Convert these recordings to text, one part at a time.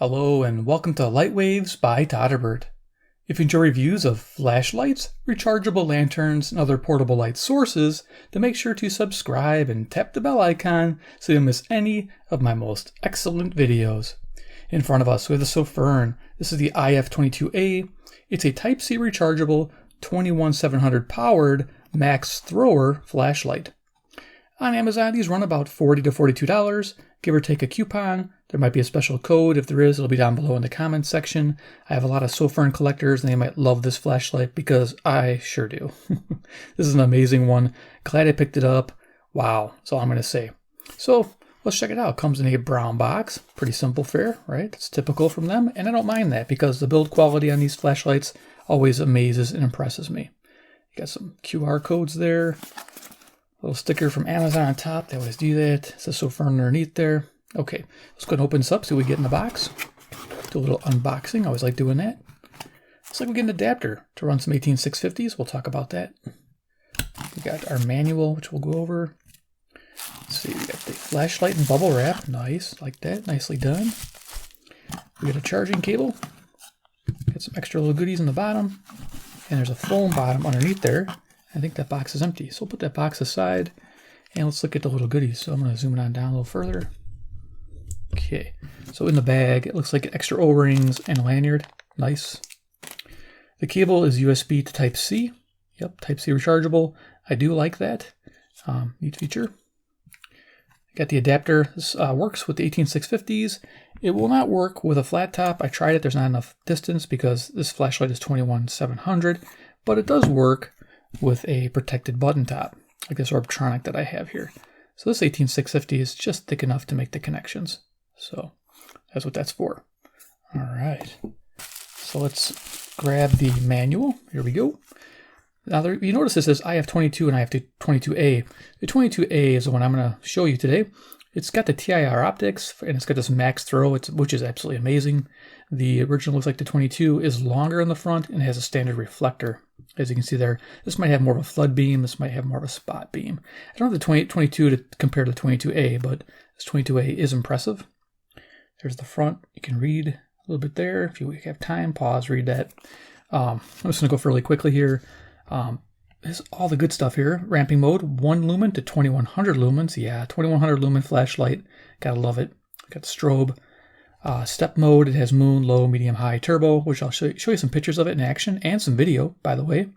Hello and welcome to Light Waves by todderbert. If you enjoy reviews of flashlights, rechargeable lanterns, and other portable light sources, then make sure to subscribe and tap the bell icon so you don't miss any of my most excellent videos. In front of us we have the Sofirn. This is the IF22A. It's a Type-C rechargeable 21700 powered max thrower flashlight. On Amazon, these run about $40 to $42, give or take a coupon. There might be a special code. If there is, it'll be down below in the comments section. I have a lot of Sofirn collectors, and they might love this flashlight because I sure do. This is an amazing one. Glad I picked it up. Wow, that's all I'm going to say. So let's check it out. It comes in a brown box. Pretty simple fare, right? It's typical from them, and I don't mind that because the build quality on these flashlights always amazes and impresses me. You got some QR codes there. Little sticker from Amazon on top. They always do that. It says Sofirn underneath there. Okay, let's go and open this up, see what we get in the box. Do a little unboxing. I always like doing that. Looks like we get an adapter to run some 18650s. We'll talk about that. We got our manual, which we'll go over. Let's see, we got the flashlight and bubble wrap. Nice, like that. Nicely done. We got a charging cable. Got some extra little goodies in the bottom. And there's a foam bottom underneath there. I think that box is empty, so we'll put that box aside and let's look at the little goodies. So I'm going to zoom it on down a little further. Okay, so in the bag, it looks like extra O-rings and a lanyard. Nice. The cable is USB to Type-C. Yep, Type-C rechargeable. I do like that. Neat feature. Got the adapter. This works with the 18650s. It will not work with a flat top. I tried it. There's not enough distance because this flashlight is 21700, but it does work with a protected button top, like this Orbtronic that I have here. So this 18650 is just thick enough to make the connections. So that's what that's for. All right. So let's grab the manual. Here we go. Now you notice this says IF22 and IF22A. The 22A is the one I'm going to show you today. It's got the TIR optics and it's got this max throw, which is absolutely amazing. The original looks like the 22 is longer in the front and has a standard reflector. As you can see there, this might have more of a flood beam. This might have more of a spot beam. I don't have the 22 to compare to the 22A, but this 22A is impressive. There's the front. You can read a little bit there. If you have time, pause, read that. I'm just going to go really quickly here. There's all the good stuff here. Ramping mode, 1 lumen to 2100 lumens. Yeah, 2100 lumen flashlight. Gotta love it. Got the strobe. Step mode, it has moon, low, medium, high, turbo, which I'll show you some pictures of it in action and some video, by the way.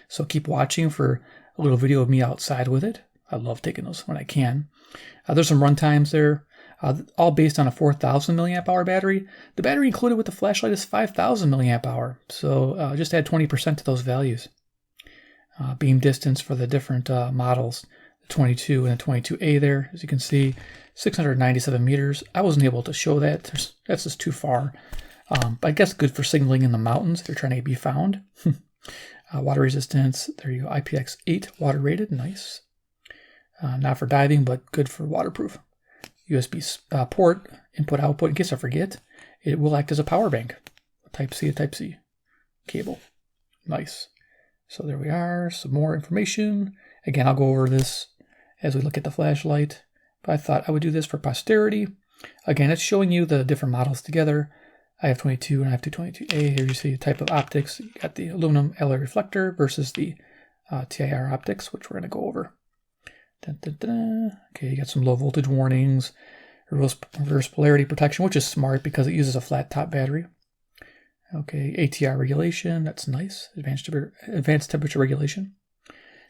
So keep watching for a little video of me outside with it. I love taking those when I can. There's some run times there, all based on a 4000 milliamp hour battery. The battery included with the flashlight is 5000 milliamp hour. So just add 20% to those values. Beam distance for the different models, the 22 and the 22A there, as you can see, 697 meters. I wasn't able to show that. That's just too far. But I guess good for signaling in the mountains if you're trying to be found. Water resistance, there you go, IPX8 water rated, nice. Not for diving, but good for waterproof. USB port, input output, in case I forget, it will act as a power bank. Type-C to Type-C cable, nice. So there we are, some more information. Again, I'll go over this as we look at the flashlight, but I thought I would do this for posterity. Again, it's showing you the different models together. I have 22 and I have 22A. Here you see the type of optics. You got the aluminum alloy reflector versus the TIR optics, which we're going to go over. Dun, dun, dun. Okay, you got some low voltage warnings, reverse polarity protection, which is smart because it uses a flat top battery. Okay, ATR regulation, that's nice. Advanced temperature regulation.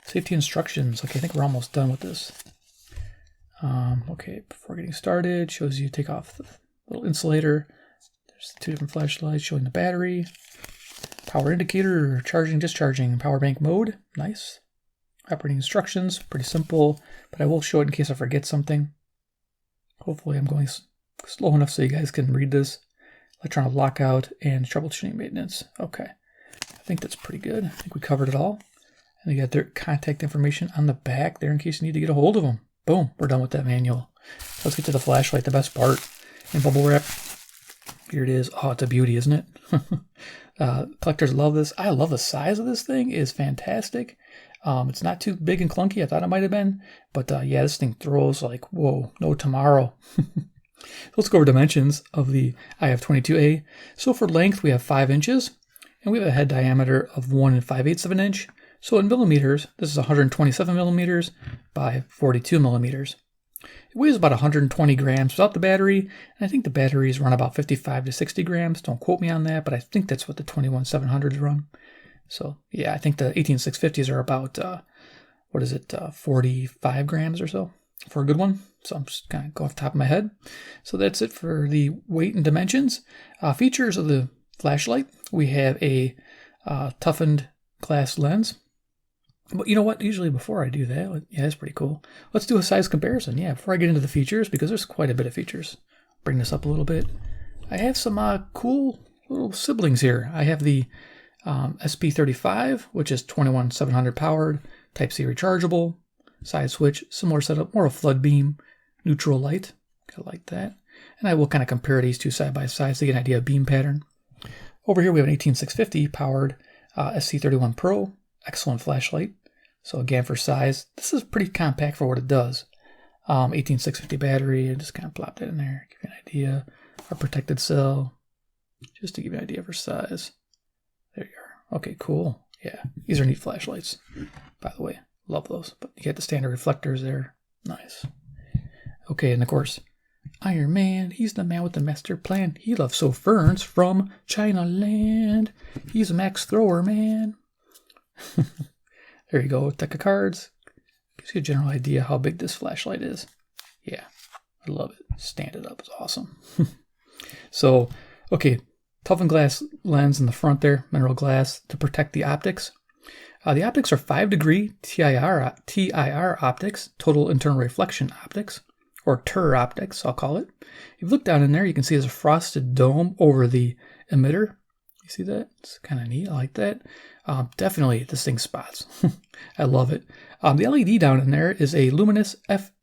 Safety instructions. Okay, I think we're almost done with this. Okay, before getting started, shows you take off the little insulator. There's 2 different flashlights showing the battery. Power indicator, charging, discharging, power bank mode. Nice. Operating instructions, pretty simple, but I will show it in case I forget something. Hopefully I'm going slow enough so you guys can read this. Electronic lockout and troubleshooting maintenance. Okay, I think that's pretty good. I think we covered it all. And they got their contact information on the back there in case you need to get a hold of them. Boom, we're done with that manual. Let's get to the flashlight, the best part. And bubble wrap. Here it is. Oh, it's a beauty, isn't it? Collectors love this. I love the size of this thing. It is fantastic. It's not too big and clunky. I thought it might have been. But yeah, this thing throws like, whoa, no tomorrow. Let's go over dimensions of the IF22A. So for length, we have 5 inches, and we have a head diameter of 1 5/8 of an inch. So in millimeters, this is 127 millimeters by 42 millimeters. It weighs about 120 grams without the battery, and I think the batteries run about 55 to 60 grams. Don't quote me on that, but I think that's what the 21700s run. So yeah, I think the 18650s are about, 45 grams or so for a good one. So I'm just kind of go off the top of my head. So that's it for the weight and dimensions. Features of the flashlight. We have a toughened glass lens. But you know what? Usually before I do that, yeah, that's pretty cool. Let's do a size comparison. Yeah, before I get into the features, because there's quite a bit of features. Bring this up a little bit. I have some cool little siblings here. I have the SP35, which is 21700 powered, Type-C rechargeable, side switch, similar setup, more of a flood beam, neutral light. I like that. And I will kind of compare these two side by side to get an idea of beam pattern. Over here we have an 18650 powered SC31 Pro. Excellent flashlight. So again, for size, this is pretty compact for what it does. 18650 battery, and just kind of plop that in there, give you an idea. Our protected cell, just to give you an idea for size. There you are. Okay, cool. Yeah, these are neat flashlights, by the way. Love those. But you get the standard reflectors there. Nice. Okay, and of course, Iron Man, he's the man with the master plan. He loves Sofirns from China land. He's a max thrower, man. There you go, deck of cards. Gives you a general idea how big this flashlight is. Yeah, I love it. Stand it up, it's awesome. So, okay, toughened glass lens in the front there, mineral glass to protect the optics. The optics are 5-degree TIR optics, total internal reflection optics, or TIR optics, I'll call it. If you look down in there, you can see there's a frosted dome over the emitter. You see that? It's kind of neat. I like that. Definitely, this thing spots. I love it. The LED down in there is a luminous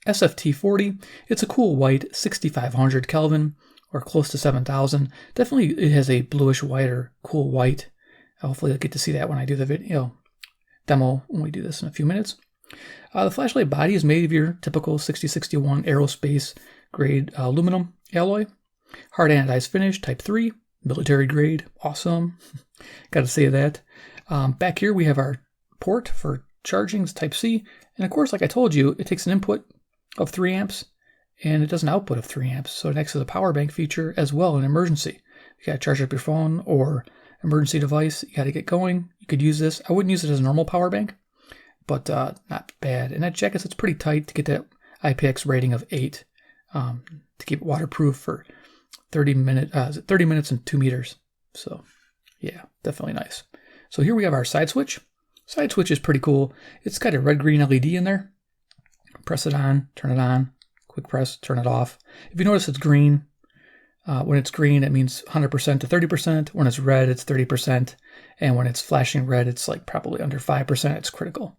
SFT40. It's a cool white, 6500 Kelvin, or close to 7000. Definitely, it has a bluish white or cool white. Hopefully, you'll get to see that when I do the video demo when we do this in a few minutes. The flashlight body is made of your typical 6061 aerospace grade aluminum alloy. Hard anodized finish, type 3. Military grade, awesome. Got to say that. Back here we have our port for charging, it's Type-C. And of course, like I told you, it takes an input of 3 amps and it does an output of 3 amps. So it acts as a power bank feature as well in emergency. You got to charge up your phone or emergency device, you got to get going. You could use this. I wouldn't use it as a normal power bank, but not bad. And that jacket sits pretty tight to get that IPX rating of 8 to keep it waterproof for 30 minutes and 2 meters. So yeah, definitely nice. So here we have our side switch. Side switch is pretty cool. It's got a red-green LED in there. Press it on, turn it on, quick press, turn it off. If you notice it's green, when it's green, it means 100% to 30%. When it's red, it's 30%. And when it's flashing red, it's like probably under 5%. It's critical.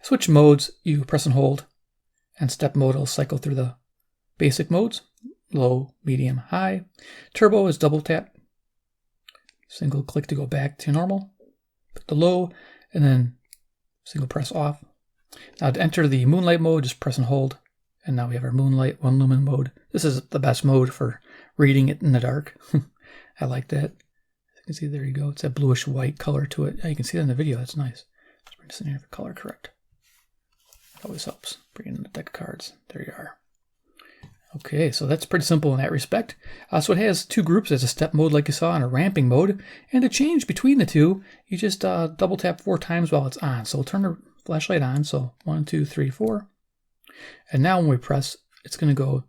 Switch modes, you press and hold, and step mode will cycle through the basic modes. Low, medium, high. Turbo is double tap. Single click to go back to normal. Pick the low, and then single press off. Now to enter the Moonlight mode, just press and hold. And now we have our Moonlight 1 lumen mode. This is the best mode for reading it in the dark. I like that. You can see, there you go. It's that bluish white color to it. You can see that in the video. That's nice. Let's bring this in here for color correct. Always helps. Bring in the deck of cards. There you are. Okay, so that's pretty simple in that respect. So it has 2 groups. There's a step mode like you saw and a ramping mode. And to change between the two, you just double tap 4 times while it's on. So we'll turn the flashlight on. So 1, 2, 3, 4. And now when we press, it's going to go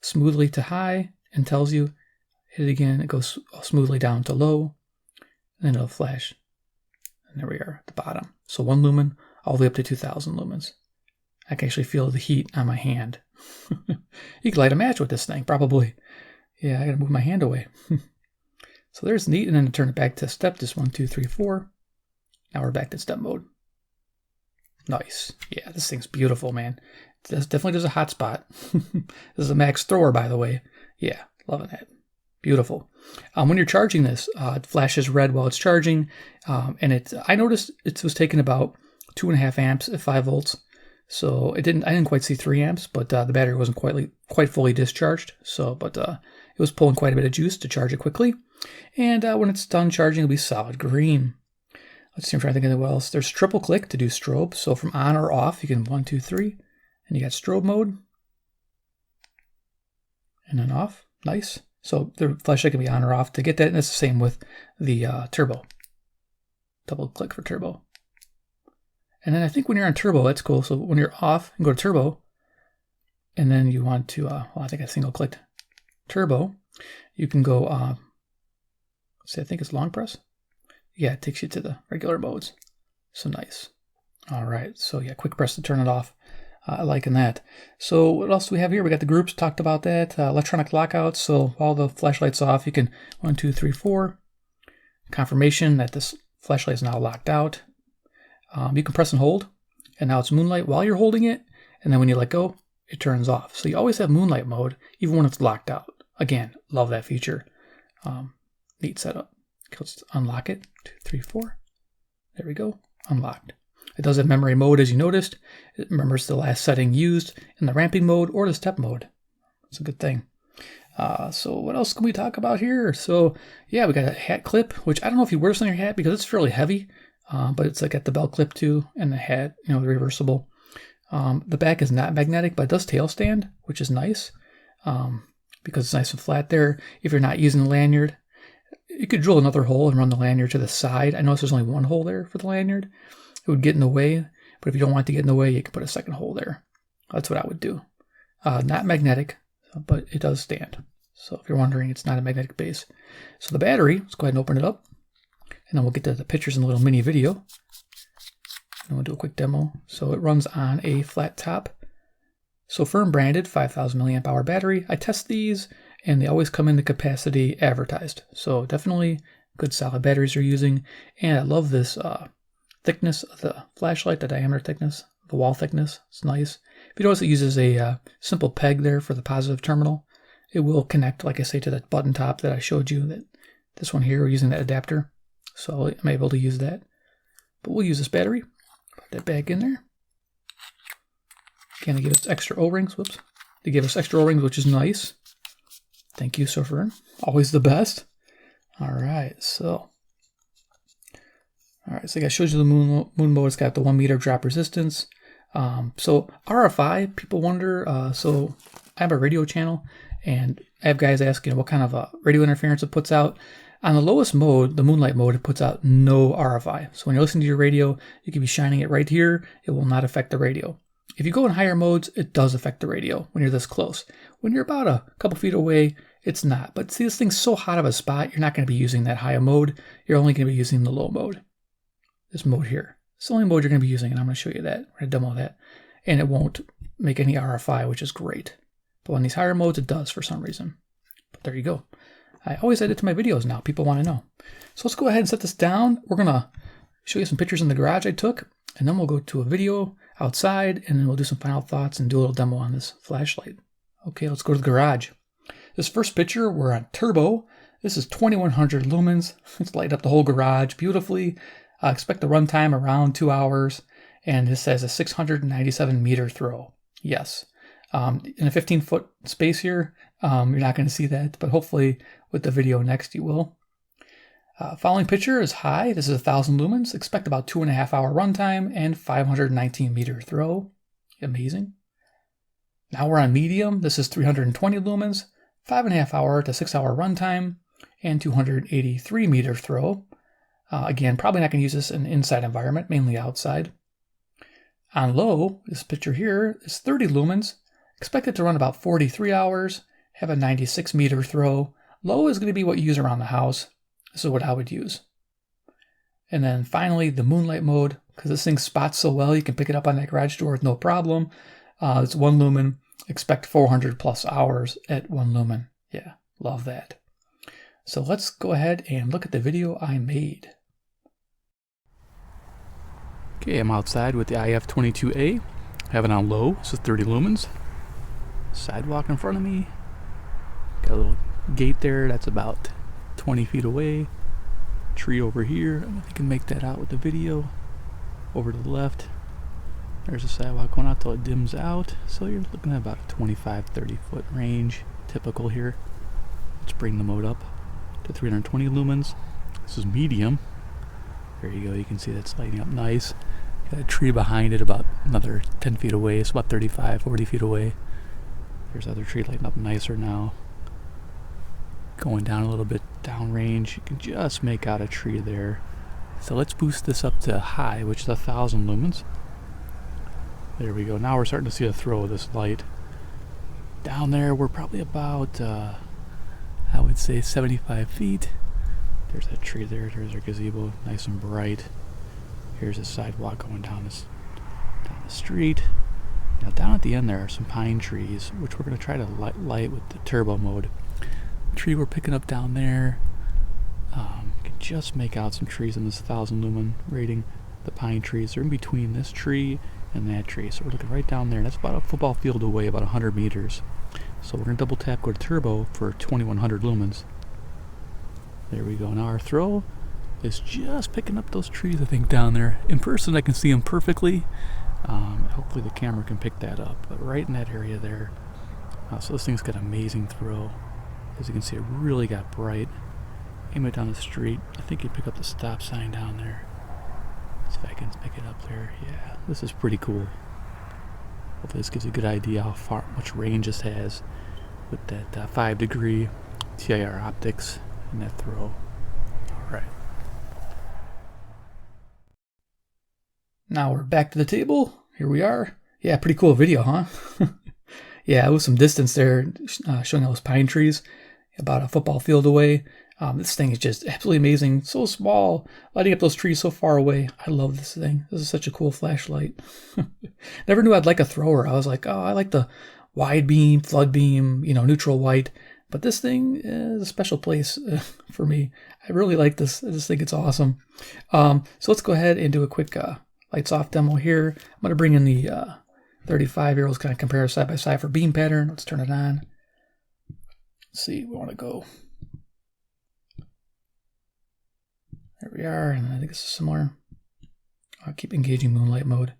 smoothly to high and tells you, hit it again. It goes smoothly down to low. And then it'll flash. And there we are at the bottom. So 1 lumen all the way up to 2000 lumens. I can actually feel the heat on my hand. You could light a match with this thing, probably. Yeah, I gotta move my hand away. So there's neat, and then to turn it back to step, just 1, 2, 3, 4. Now we're back to step mode. Nice. Yeah, this thing's beautiful, man. This definitely does a hot spot. This is a max thrower, by the way. Yeah, loving that. Beautiful. When you're charging this, it flashes red while it's charging, and I noticed it was taking about 2.5 amps at 5 volts. So I didn't quite see 3 amps, but the battery wasn't quite fully discharged. So, but it was pulling quite a bit of juice to charge it quickly. And when it's done charging, it'll be solid green. Let's see, I'm trying to think of what else. There's triple click to do strobe. So from on or off, you can 1, 2, 3, and you got strobe mode. And then off, nice. So the flashlight can be on or off to get that. And it's the same with the turbo. Double click for turbo. And then I think when you're on turbo, that's cool. So when you're off and go to turbo, and then you want to, well, I think I single clicked turbo, you can go, I think it's long press. Yeah, it takes you to the regular modes. So nice. All right. So yeah, quick press to turn it off. Liking that. So what else do we have here? We got the groups, talked about that. Electronic lockout. So while the flashlight's off, you can 1, 2, 3, 4. Confirmation that this flashlight is now locked out. You can press and hold, and now it's Moonlight while you're holding it, and then when you let go, it turns off. So you always have Moonlight mode, even when it's locked out. Again, love that feature. Neat setup. Let's unlock it. 2, 3, 4. There we go. Unlocked. It does have memory mode, as you noticed. It remembers the last setting used in the ramping mode or the step mode. It's a good thing. So what else can we talk about here? So yeah, we got a hat clip, which I don't know if you wear this on your hat because it's fairly heavy. But it's like at the belt clip too, and the hat, the reversible. The back is not magnetic, but it does tail stand, which is nice because it's nice and flat there. If you're not using the lanyard, you could drill another hole and run the lanyard to the side. I notice there's only one hole there for the lanyard. It would get in the way, but if you don't want it to get in the way, you can put a second hole there. That's what I would do. Not magnetic, but it does stand. So if you're wondering, it's not a magnetic base. So the battery, let's go ahead and open it up. And then we'll get to the pictures in a little mini video. And we'll do a quick demo. So it runs on a flat top. Sofirn branded 5,000 milliamp hour battery. I test these and they always come in the capacity advertised. So definitely good solid batteries you're using. And I love this thickness of the flashlight, the diameter thickness, the wall thickness. It's nice. If you notice, it uses a simple peg there for the positive terminal. It will connect, like I say, to that button top that I showed you. That this one here, we're using that adapter. So I'm able to use that. But we'll use this battery. Put that back in there. Again, they give us extra O-rings. Whoops. They give us extra O-rings, which is nice. Thank you, Sofirn. Always the best. All right, so like I showed you the moon mode. It's got the 1 meter drop resistance. So RFI, people wonder. So I have a radio channel, and I have guys asking what kind of radio interference it puts out. On the lowest mode, the Moonlight mode, it puts out no RFI. So when you're listening to your radio, you can be shining it right here. It will not affect the radio. If you go in higher modes, it does affect the radio when you're this close. When you're about a couple feet away, it's not. But see, this thing's so hot of a spot, you're not going to be using that high mode. You're only going to be using the low mode. This mode here. It's the only mode you're going to be using, and I'm going to show you that. We're going to demo that. And it won't make any RFI, which is great. But on these higher modes, it does for some reason. But there you go. I always add it to my videos now. People want to know. So let's go ahead and set this down. We're going to show you some pictures in the garage I took, and then we'll go to a video outside, and then we'll do some final thoughts and do a little demo on this flashlight. Okay, let's go to the garage. This first picture, we're on turbo. This is 2100 lumens. It's light up the whole garage beautifully. I expect the runtime around 2 hours, and this has a 697 meter throw. Yes. In a 15-foot space here, you're not going to see that, but hopefully with the video next you will. Following picture is high. This is 1000 lumens. Expect about 2.5 hour runtime and 519 meter throw. Amazing. Now we're on medium. This is 320 lumens, 5.5 hour to 6 hour runtime, and 283 meter throw. Again, probably not going to use this in an inside environment, mainly outside. On low, this picture here is 30 lumens. Expect it to run about 43 hours, have a 96 meter throw. Low is going to be what you use around the house. This is what I would use. And then finally, the Moonlight mode, because this thing spots so well, you can pick it up on that garage door with no problem. It's 1 lumen. Expect 400 plus hours at 1 lumen. Yeah, love that. So let's go ahead and look at the video I made. Okay, I'm outside with the IF22A. I have it on low, so 30 lumens. Sidewalk in front of me. Got a little gate there that's about 20 feet away. Tree over here. I don't know if you can make that out with the video. Over to the left. There's a sidewalk going out till it dims out. So you're looking at about a 25-30 foot range, typical here. Let's bring the mode up to 320 lumens. This is medium. There you go, you can see that's lighting up nice. Got a tree behind it about another 10 feet away, so about 35, 40 feet away. There's other tree lighting up nicer now. Going down a little bit downrange, you can just make out a tree there. So let's boost this up to high, which is 1,000 lumens. There we go, now we're starting to see a throw of this light. Down there we're probably about, I would say 75 feet. There's that tree there, there's our gazebo, nice and bright. Here's a sidewalk going down the street. Now down at the end there are some pine trees, which we're going to try to light with the turbo mode. The tree we're picking up down there, you can just make out some trees in this 1,000 lumen rating. The pine trees are in between this tree and that tree, so we're looking right down there. That's about a football field away, about 100 meters. So we're going to double tap, go to turbo for 2100 lumens. There we go. Now our throw is just picking up those trees, I think, down there. In person, I can see them perfectly. Hopefully the camera can pick that up. But right in that area there. So this thing's got amazing throw. As you can see, it really got bright. Aim it down the street. I think you pick up the stop sign down there. See if I can pick it up there. Yeah, this is pretty cool. Hopefully this gives you a good idea how much range this has with that 5-degree TIR optics and that throw. All right. Now we're back to the table. Here we are. Yeah, pretty cool video, huh? Yeah, it was some distance there, showing those pine trees about a football field away. This thing is just absolutely amazing. So small, lighting up those trees so far away. I love this thing. This is such a cool flashlight. Never knew I'd like a thrower. I was like, oh, I like the wide beam, flood beam, neutral white. But this thing is a special place for me. I really like this. I just think it's awesome. So let's go ahead and do a quick lights off demo here. I'm going to bring in the 35 here. Let's kind of compare side by side for beam pattern. Let's turn it on. Let's see, we want to go. There we are, and I think this is similar. I'll keep engaging Moonlight mode.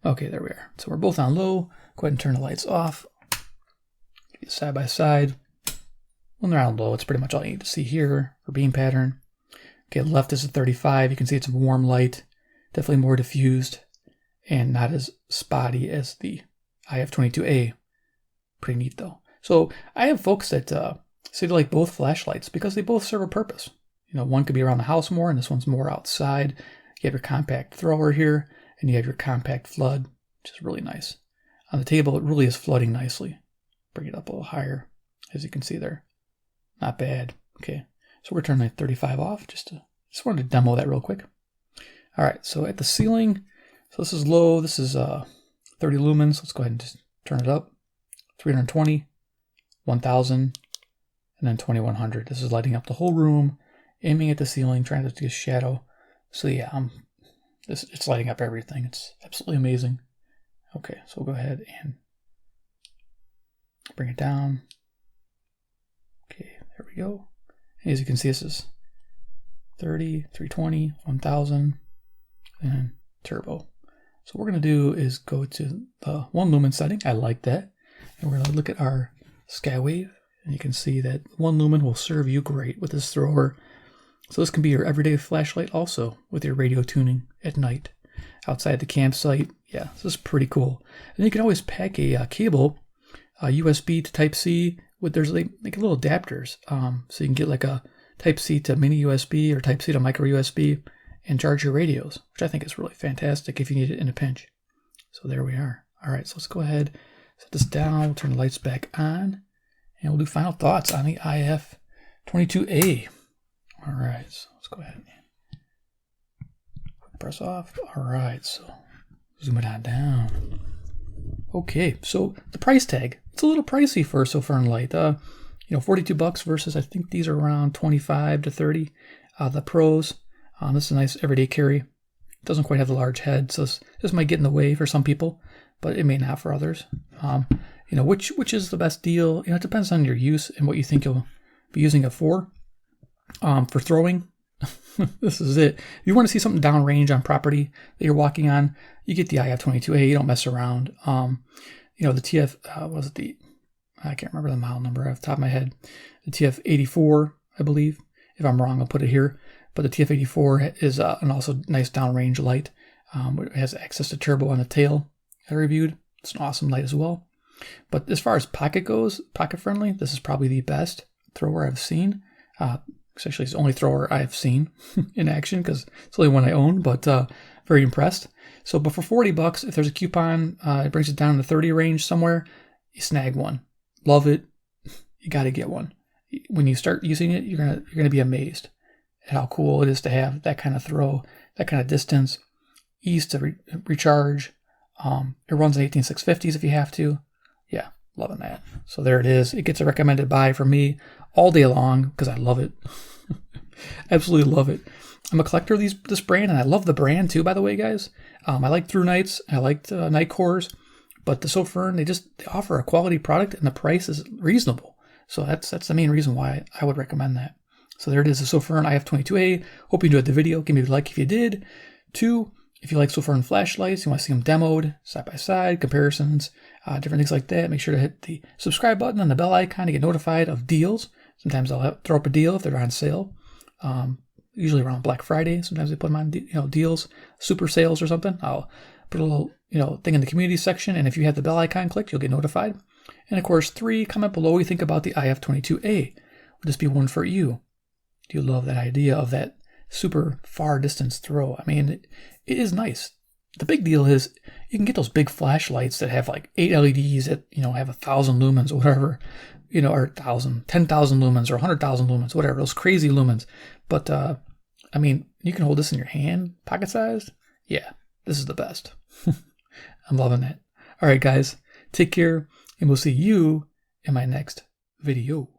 Okay, there we are. So we're both on low. Go ahead and turn the lights off. Side by side. When they're on low, it's pretty much all you need to see here for beam pattern. Okay, left is a 35. You can see it's a warm light, definitely more diffused, and not as spotty as the IF22A. Pretty neat though. So I have folks that say they like both flashlights because they both serve a purpose. One could be around the house more, and this one's more outside. You have your compact thrower here, and you have your compact flood, which is really nice. On the table, it really is flooding nicely. Bring it up a little higher, as you can see there. Not bad. Okay, so we're turning that 35 off. Just wanted to demo that real quick. All right, so at the ceiling, so this is low. This is 30 lumens. Let's go ahead and just turn it up. 320, 1000, and then 2100. This is lighting up the whole room, aiming at the ceiling, trying to get shadow. So yeah, it's lighting up everything. It's absolutely amazing. Okay, so we'll go ahead and bring it down. Okay, there we go. As you can see, this is 30, 320, 1000, and turbo. So what we're going to do is go to the 1 lumen setting. I like that. And we're going to look at our Skywave. And you can see that 1 lumen will serve you great with this thrower. So this can be your everyday flashlight also with your radio tuning at night. Outside the campsite, yeah, this is pretty cool. And you can always pack a cable, USB to Type-C. There's like little adapters. So you can get like a Type-C to mini USB or Type-C to micro USB and charge your radios, which I think is really fantastic if you need it in a pinch. So there we are. All right, so let's go ahead, set this down, we'll turn the lights back on, and we'll do final thoughts on the IF22A. All right, so let's go ahead and press off. All right, so zoom it on down. Okay, so the price tag, it's a little pricey for a Sofirn Light. $42 versus I think these are around 25 to 30. The Pros, this is a nice everyday carry. It doesn't quite have the large head, so this might get in the way for some people, but it may not for others. Which is the best deal? It depends on your use and what you think you'll be using it for. For throwing, This is it. If you want to see something downrange on property that you're walking on, you get the IF22A. You don't mess around. You know, the TF, was it the, I can't remember the model number off the top of my head. The TF84, I believe. If I'm wrong, I'll put it here. But the TF84 is an also nice downrange light. It has access to turbo on the tail that I reviewed. It's an awesome light as well. But as far as pocket goes, pocket friendly, this is probably the best thrower I've seen. Actually, it's the only thrower I've seen in action because it's the only one I own, but very impressed. So, but for $40, if there's a coupon, it brings it down to 30 range somewhere, you snag one. Love it. You got to get one. When you start using it, you're gonna be amazed at how cool it is to have that kind of throw, that kind of distance, ease to recharge. It runs in 18650s if you have to. Yeah, loving that. So there it is. It gets a recommended buy from me all day long because I love it. Absolutely love it. I'm a collector of this brand, and I love the brand too, by the way, guys. I like Through Nights. I like Night Cores, but the Sofirn, they offer a quality product, and the price is reasonable. So that's the main reason why I would recommend that. So there it is, the Sofirn IF22A. Hope you enjoyed the video. Give me a like if you did. 2, if you like Sofirn flashlights, you want to see them demoed, side by side, comparisons, different things like that, make sure to hit the subscribe button and the bell icon to get notified of deals. Sometimes I'll throw up a deal if they're on sale. Usually around Black Friday. Sometimes they put them on deals, super sales or something. I'll put a little thing in the community section, and if you have the bell icon clicked, you'll get notified. And of course, 3, comment below what you think about the IF22A. Would this be one for you? Do you love that idea of that super far distance throw? I mean, it is nice. The big deal is you can get those big flashlights that have like 8 LEDs that have 1,000 lumens or whatever, or 1,000, 10,000 lumens or 100,000 lumens, whatever, those crazy lumens. But I mean, you can hold this in your hand, pocket sized. Yeah, this is the best. I'm loving it. All right, guys, take care, and we'll see you in my next video.